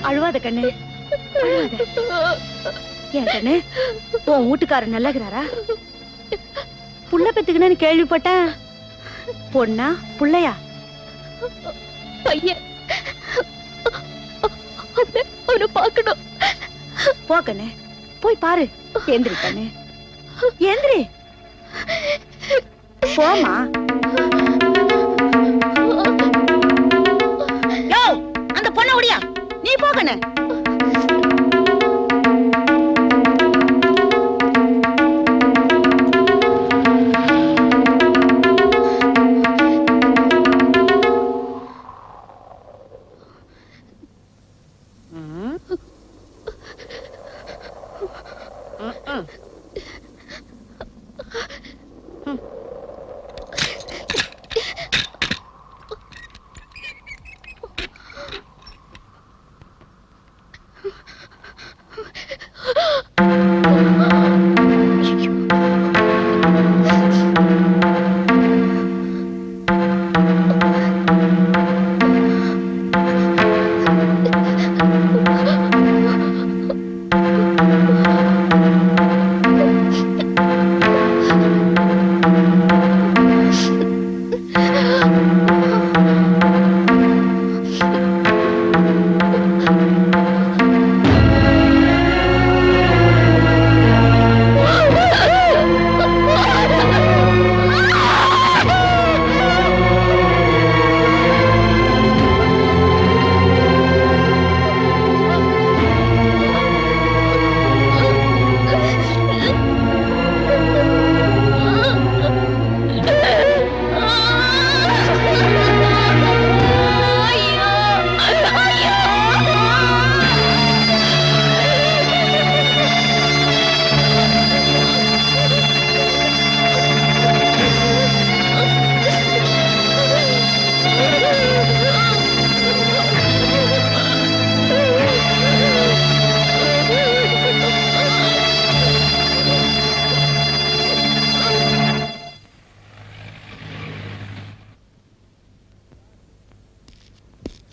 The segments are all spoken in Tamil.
அழுவாத கண்ணு, அழுவாத. ஏன் கண்ணு, உன் வீட்டுக்காரர் நல்லகிறாரா? புள்ள பெத்துக்கணும்னு கேள்விப்பட்டேன். பொண்ணா புள்ளையா? பையன். அவனை பார்க்கணும். போ கண்ணு, போய் பாரு. எந்திரி கண்ணு, எந்திரி. போமா. யோ, அந்த பொண்ண ஓடியா, நீ போ கண்ணு.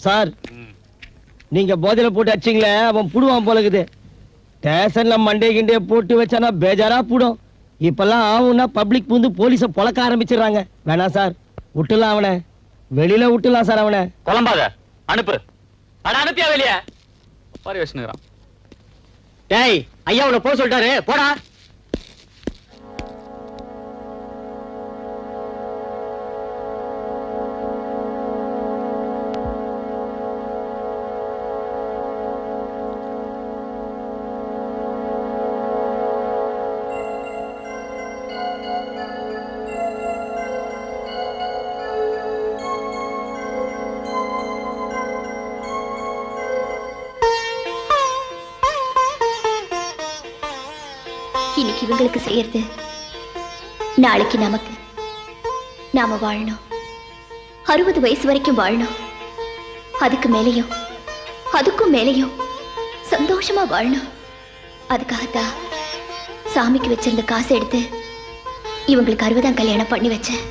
சார், நீங்க போதையில போட்டு அடிச்சீங்களே, அவன் புடுவான் போல இருக்குது. ஸ்டேஷன்ல மண்டே கிண்டே போட்டு வச்சானா பேஜாரா புடும். இப்பெல்லாம் ஆகும்னா பப்ளிக் பூந்து போலீஸ பொழக்க ஆரம்பிச்சிடுறாங்க. வேணாம் சார், விட்டுலாம் அவனை, வெளியில விட்டுலாம் சார் அவனை. குழம்பாத, அனுப்பு. அனுப்பியா வெளிய பாரி வச்சுக்கிறான். டேய், ஐயா உன்னை போக சொல்லிட்டாரு, போடா. இன்னைக்கு இவங்களுக்கு செய்யறது நாளைக்கு நமக்கு. நாம வாழணும், 60 வயசு வரைக்கும் வாழணும். அதுக்கு மேலையும் அதுக்கும் மேலையும் சந்தோஷமா வாழணும். அதுக்காகத்தான் சாமிக்கு வச்சிருந்த காசை எடுத்து இவங்களுக்கு 60ஆம் கல்யாணம் பண்ணி வச்சேன்.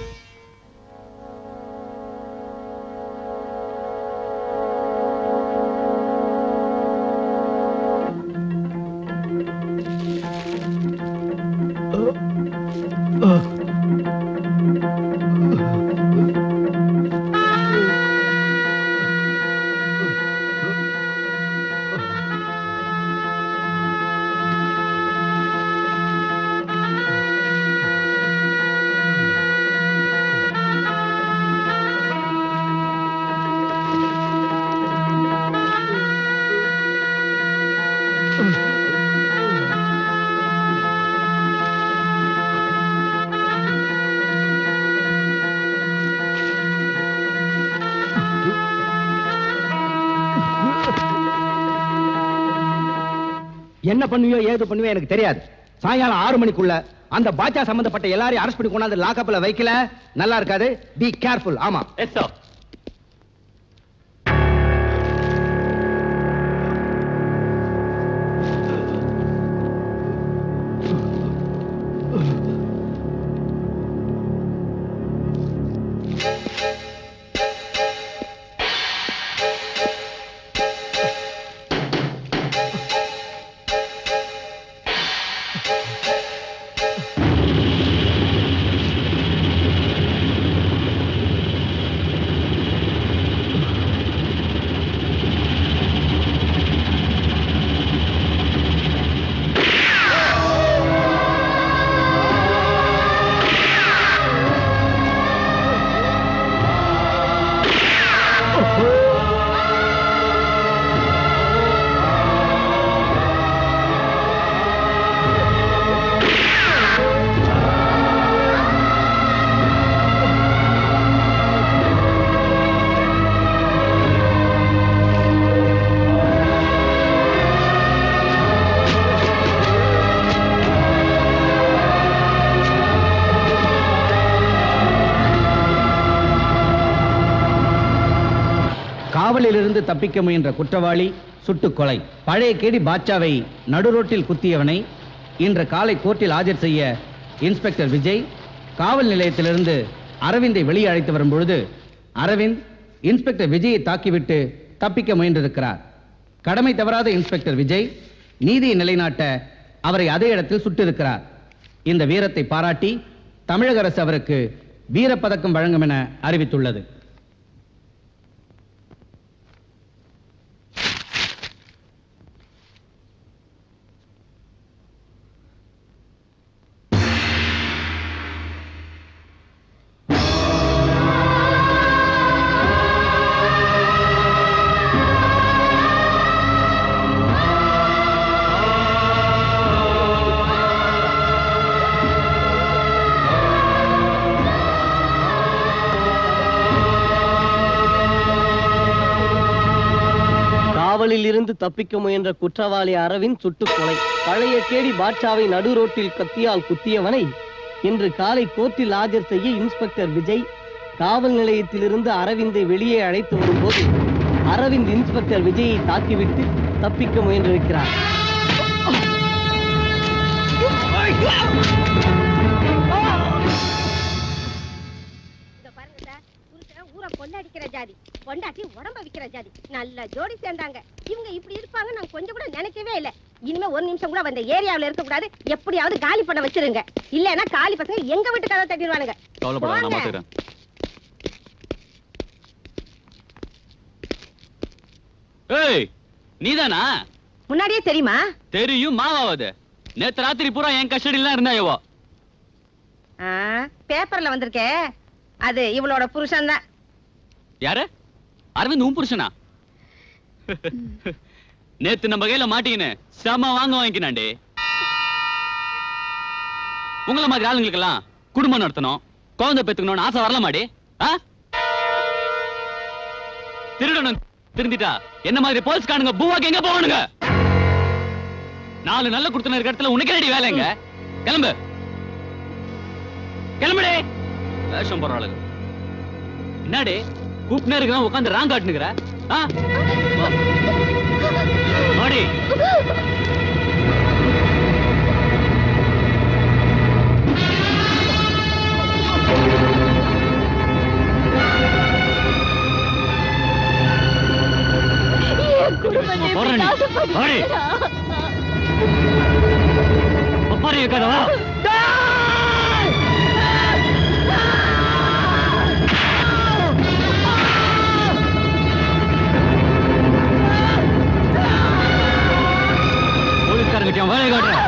என்ன பண்ணுவியோ ஏது பண்ணுவியோ எனக்கு தெரியாது. சாயங்காலம் 6 மணிக்குள்ள அந்த பாட்சா சம்பந்தப்பட்ட எல்லாரையும் அரெஸ்ட் பண்ணி கொண்டாந்து லாக்அப்ல வைக்கல, நல்லா இருக்காது. Be careful. ஆமா, எஸ் சார். காவலிலிருந்து தப்பிக்க முயன்ற குற்றவாளி சுட்டுக் கொலை. பழைய கேடி பாட்சாவை நடுரோட்டில் குத்தியவனை இன்று காலை கோர்ட்டில் ஆஜர் செய்ய இன்ஸ்பெக்டர் விஜய் காவல் நிலையத்திலிருந்து அரவிந்தை வெளியே அழைத்து வரும் பொழுது அரவிந்த் இன்ஸ்பெக்டர் விஜயை தாக்கிவிட்டு தப்பிக்க முயன்றிருக்கிறார். கடமை தவறாத இன்ஸ்பெக்டர் விஜய் நீதியை நிலைநாட்ட அவரை அதே இடத்தில் சுட்டிருக்கிறார். இந்த வீரத்தை பாராட்டி தமிழக அரசு அவருக்கு வீரப்பதக்கம் வழங்கும் என அறிவித்துள்ளது. காவலில் இருந்து தப்பிக்க முயன்ற குற்றவாளி அரவிந்த் சுட்டுக் கொலை. பழைய கேடி பாட்சாவை நடு ரோட்டில் கத்தியால் குத்தியவனை இன்று காலை கோர்ட்டில் ஆஜர் செய்ய இன்ஸ்பெக்டர் விஜய் காவல் நிலையத்திலிருந்து அரவிந்தை வெளியே அழைத்து வரும்போது அரவிந்த் இன்ஸ்பெக்டர் விஜயை தாக்கிவிட்டு தப்பிக்க முயன்றிருக்கிறார். கொண்டாடிக்கிற ஜாதி கொண்டாட்டி உடம்ப விக்கிற ஜாதி நல்ல ஜோடி சேர்ந்தாங்க. இவங்க இப்படி இருப்பாங்க நான் கொஞ்சம் கூட நினைக்கவே இல்ல. இனிமே ஒரு நிமிஷம் கூட அந்த ஏரியாவுல இருக்க கூடாது. எப்படியாவது காலி பண்ண வச்சிருங்க. இல்லன்னா காலி பசங்க எங்க வீட்டு கதை தட்டிடுவானுங்க. நீதானா? முன்னாடியே தெரியுமா? தெரியும். மாவாவது நேத்து ராத்திரி பூரா என் கஸ்டடியில இருந்தாயவோ. பேப்பர்ல வந்திருக்கே அது இவளோட புருஷன் தான். யாரு? அரவிந்த் உன் புருஷனா? நேத்து நம்ம கையில மாட்டீங்கன்னு செம வாங்கினாண்டே. உங்களை மாதிரி ஆளுங்களுக்கெல்லாம் குடும்பம் நடத்தணும், குழந்தை பெத்துக்கணும்னு ஆசை வரலாமாடி? திருடணும் திருந்திட்டா என்ன மாதிரி போலீஸ்காரனுங்க பூவாக்கு எங்க போகணுங்க? 4 நல்ல குடுத்தன இருக்க இடத்துல உனக்கு ரெடி வேலைங்க. கிளம்பு கிளம்புடே. வேஷம் போற ஆளுங்க என்னடே கூப்பிட்டே இருக்க உட்காந்து ராங் காட்டுனுக்குற? மாடி ஒப்பாரி கதவா போலீஸ்காரங்க வேலை காட்டுறேன்.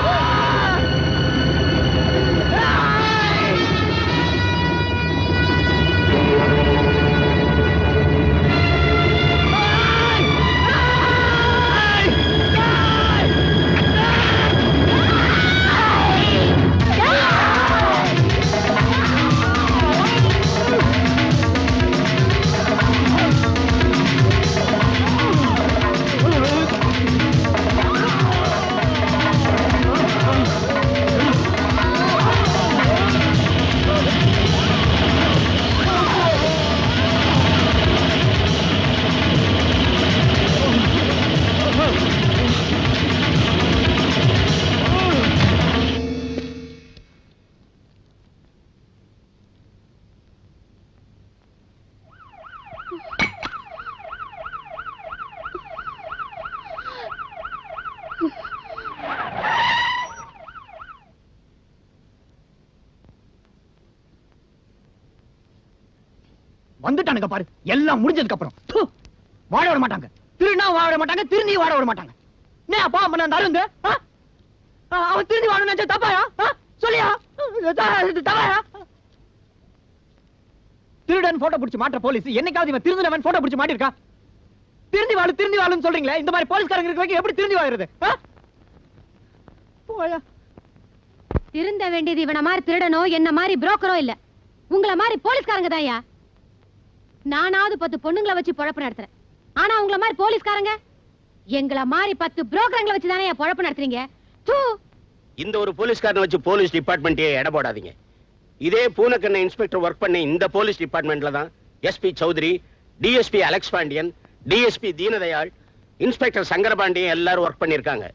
வந்துட்டானுங்க பாரு. எல்லாம் முடிஞ்சதுக்கு அப்புறம் வாழ விட மாட்டாங்க. திருநா வாழ விட மாட்டாங்க, திருநீ வாழ விட மாட்டாங்க. என்ன அப்பா அம்மா அருங்க அவன் திருநி வாழ நினைச்சா தப்பாயா? சொல்லியா தப்பாயா? திருடன் போட்டோ பிடிச்சு மாற்ற போலீஸ் என்னைக்காவது இவன் திருந்தவன் போட்டோ பிடிச்சு மாட்டிருக்கா? திருந்தி வாழுன்னு சொல்றீங்களே, இந்த மாதிரி போலீஸ்காரங்க இருக்க வைக்க எப்படி திருந்தி வாழுறது? போயா திருந்த வேண்டியது இவன மாதிரி திருடனோ என்ன மாதிரி புரோக்கரோ இல்ல, உங்கள மாதிரி போலீஸ்காரங்க தான்யா. நானாவது 10 பொண்ணுங்களை வச்சு பொழப்பு நடத்துறேன். ஆனா உங்கள மாதிரி போலீஸ்காரங்க எங்கள மாதிரி 10 புரோக்கர்களை வச்சு தானே பொழப்பு நடத்துறீங்க. இந்த ஒரு போலீஸ்காரனை வச்சு போலீஸ் டிபார்ட்மெண்ட்டே எடை போடாதீங்க. இதே பூனக்கண்ண இன்ஸ்பெக்டர் ஒர்க் பண்ண இந்த போலீஸ் டிபார்ட்மெண்ட்ல தான் SP Chaudhary, DSP Alex Pandian, DSP Deenadayal, inspector Sankarapandian எல்லாரும் ஒர்க் பண்ணிருக்காங்க.